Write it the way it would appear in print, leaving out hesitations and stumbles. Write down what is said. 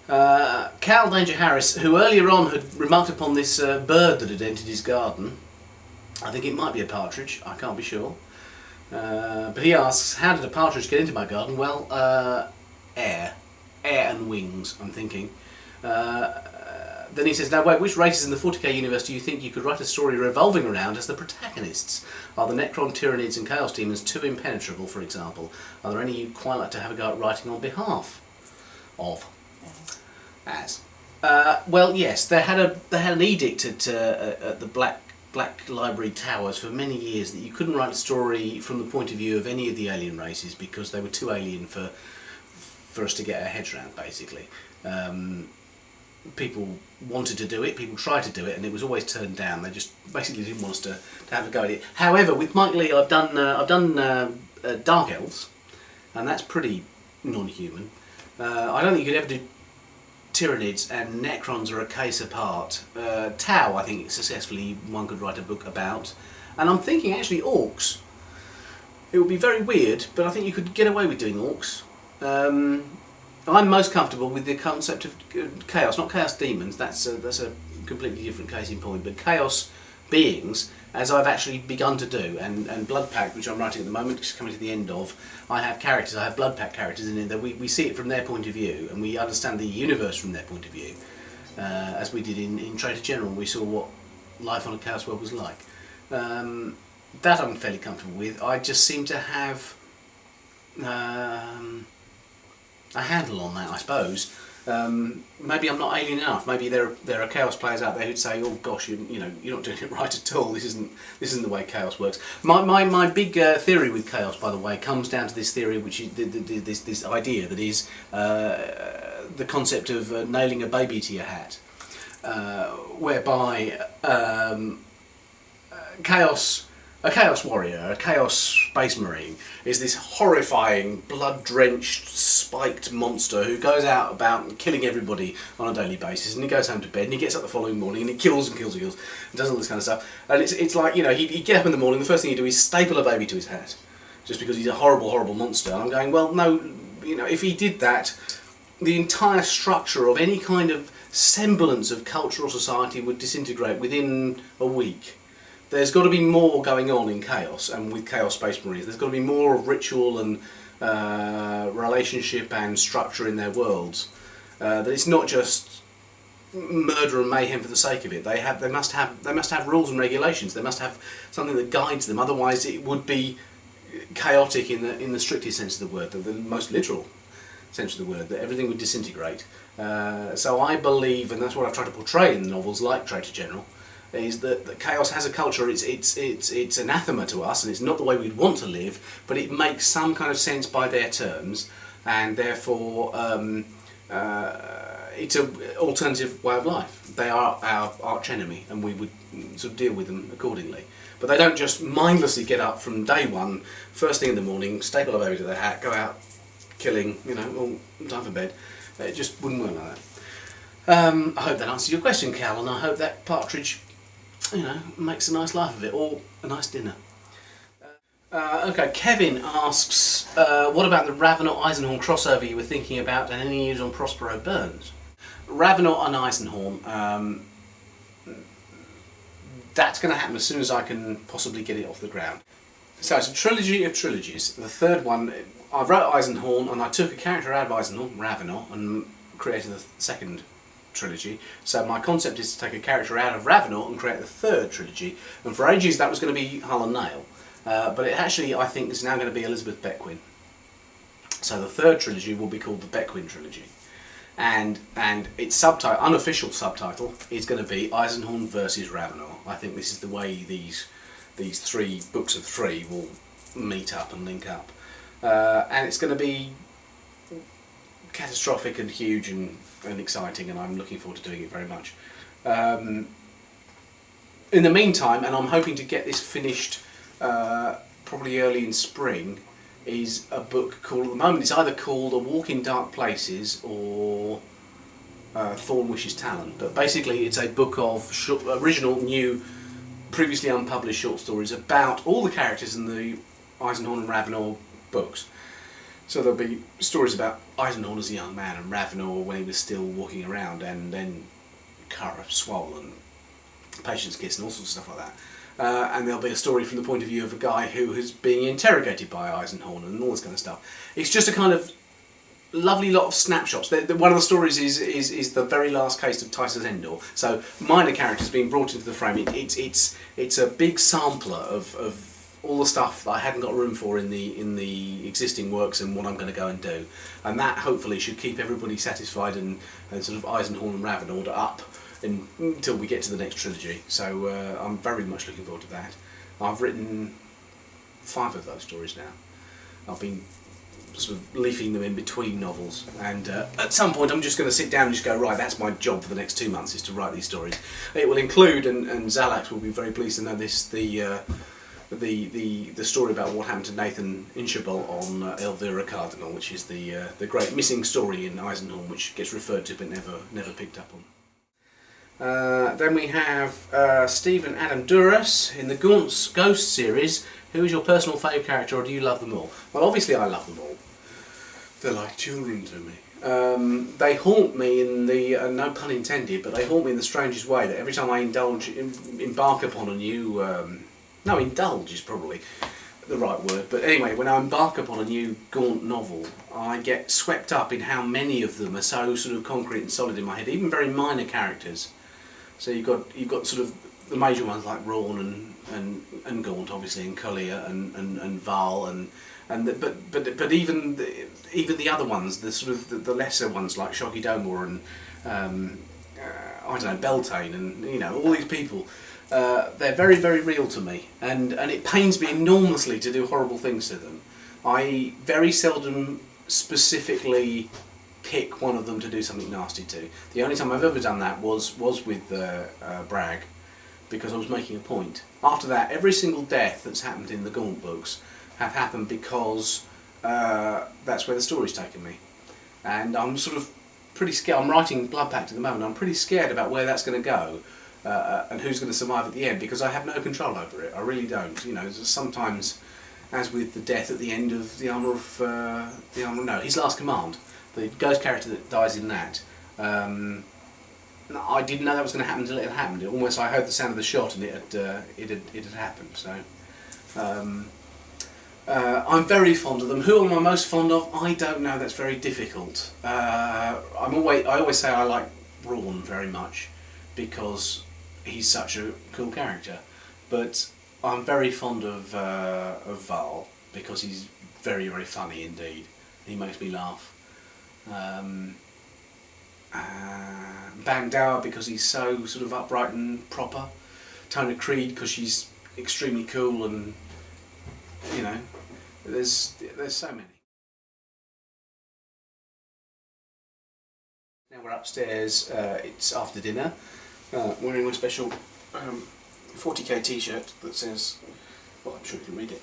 Cal Danger Harris, who earlier on had remarked upon this bird that had entered his garden. I think it might be a partridge, I can't be sure. But he asks, how did a partridge get into my garden? Well, air and wings, I'm thinking. Then he says, now wait, which races in the 40k universe do you think you could write a story revolving around as the protagonists? Are the Necron, Tyranids and Chaos Demons too impenetrable, for example? Are there any you'd quite like to have a go at writing on behalf of? As. Well, yes, they had an edict at the Black Library Towers for many years that you couldn't write a story from the point of view of any of the alien races because they were too alien for us to get our heads around, basically. People wanted to do it, people tried to do it, and it was always turned down. They just basically didn't want us to have a go at it. However, with Mike Lee, I've done Dark Elves, and that's pretty non-human. I don't think you could ever do Tyranids, and Necrons are a case apart. Tau, I think successfully one could write a book about. And I'm thinking actually orcs. It would be very weird, but I think you could get away with doing orcs. I'm most comfortable with the concept of chaos, not chaos demons, that's a completely different case in point, but chaos beings, as I've actually begun to do, and Blood Pact, which I'm writing at the moment, which is coming to the end of, I have Blood Pact characters in it that we see it from their point of view, and we understand the universe from their point of view, as we did in Traitor General, we saw what life on a chaos world was like. That I'm fairly comfortable with. I just seem to have a handle on that, I suppose. Maybe I'm not alien enough. Maybe there are chaos players out there who'd say, "Oh gosh, you're not doing it right at all. This isn't the way chaos works." My big theory with chaos, by the way, comes down to this theory, which is this idea that is the concept of nailing a baby to your hat, whereby a chaos warrior, a chaos space marine, is this horrifying, blood-drenched, spiked monster who goes out about killing everybody on a daily basis, and he goes home to bed and he gets up the following morning and he kills and kills and kills and does all this kind of stuff. And it's like, he'd get up in the morning, the first thing he'd do is staple a baby to his hat, just because he's a horrible, horrible monster. And I'm going, well, no, if he did that, the entire structure of any kind of semblance of cultural society would disintegrate within a week. There's got to be more going on in Chaos, and with Chaos Space Marines, there's got to be more of ritual and relationship and structure in their worlds. That it's not just murder and mayhem for the sake of it. They must have rules and regulations. They must have something that guides them. Otherwise, it would be chaotic in the strictest sense of the word, the most literal sense of the word. That everything would disintegrate. So I believe, and that's what I've tried to portray in novels like Traitor General, is that chaos has a culture. It's anathema to us, and it's not the way we'd want to live, but it makes some kind of sense by their terms, and therefore it's an alternative way of life. They are our arch enemy, and we would sort of deal with them accordingly. But they don't just mindlessly get up from day one, first thing in the morning, staple a baby to their hat, go out killing, all time for bed. It just wouldn't work like that. I hope that answers your question, Cal, and I hope that partridge makes a nice life of it, or a nice dinner. Okay, Kevin asks, what about the Ravenant-Eisenhorn crossover you were thinking about and any news on Prospero Burns? Ravenant and Eisenhorn, that's going to happen as soon as I can possibly get it off the ground. So it's a trilogy of trilogies. The third one, I wrote Eisenhorn and I took a character out of Eisenhorn, Ravenant, and created the second trilogy. So my concept is to take a character out of Ravenant and create the third trilogy, and for ages that was going to be Hull and Nail, but it actually, I think, is now going to be Elizabeth Beckwin. So the third trilogy will be called the Beckwin trilogy, and its unofficial subtitle is going to be Eisenhorn versus Ravenant. I think this is the way these three books of three will meet up and link up, and it's going to be catastrophic and huge and exciting, and I'm looking forward to doing it very much. In the meantime, and I'm hoping to get this finished probably early in spring, is a book called, at the moment it's either called A Walk in Dark Places or Thorn Wishes Talon, but basically it's a book of original, new, previously unpublished short stories about all the characters in the Eisenhorn and Ravenant books. So there'll be stories about Eisenhorn as a young man and Ravenor when he was still walking around, and then Cara swollen, Patience Kiss and all sorts of stuff like that. And there'll be a story from the point of view of a guy who is being interrogated by Eisenhorn and all this kind of stuff. It's just a kind of lovely lot of snapshots. One of the stories is the very last case of Tysus Endor. So minor characters being brought into the frame. It's a big sampler of all the stuff that I hadn't got room for in the existing works and what I'm going to go and do. And that hopefully should keep everybody satisfied and sort of Eisenhorn and Ravenor up until we get to the next trilogy. So I'm very much looking forward to that. I've written 5 of those stories now. I've been sort of leafing them in between novels, and at some point I'm just going to sit down and just go, right, that's my job for the next 2 months, is to write these stories. It will include, and Zalax will be very pleased to know this, the story about what happened to Nathan Inchabal on Elvira Cardinal, which is the great missing story in Eisenhorn, which gets referred to but never picked up on. Then we have Steve and Adam Duras in the Gaunt's Ghost series. Who is your personal favourite character, or do you love them all? Well, obviously I love them all. They're like children to me. They haunt me in the, no pun intended, but they haunt me in the strangest way, that every time I embark upon a new, no, indulge is probably the right word, but anyway, when I embark upon a new Gaunt novel, I get swept up in how many of them are so sort of concrete and solid in my head, even very minor characters. So you've got sort of the major ones like Rawn and Gaunt, obviously, and Collier and Val, but even the other ones, the sort of the lesser ones like Shocky Domor and I don't know, Beltane, and you know, all these people. They're very, very real to me, and it pains me enormously to do horrible things to them. I very seldom specifically pick one of them to do something nasty to. The only time I've ever done that was with Bragg, because I was making a point. After that, every single death that's happened in the Gaunt books have happened because that's where the story's taken me. And I'm sort of pretty scared. I'm writing Blood Pact at the moment. I'm pretty scared about where that's going to go. And who's going to survive at the end, because I have no control over it. I really don't. You know, sometimes, as with the death at the end of His Last Command, the ghost character that dies in that. I didn't know that was going to happen until it had happened. I heard the sound of the shot and it had happened. So I'm very fond of them. Who am I most fond of? I don't know. That's very difficult. I always say I like Rawn very much because he's such a cool character, but I'm very fond of Val because he's very, very funny indeed. He makes me laugh. Bandar because he's so sort of upright and proper. Tona Creed because she's extremely cool, and you know, there's so many. Now we're upstairs. It's after dinner. Wearing my special 40k t-shirt that says, well, I'm sure you can read it.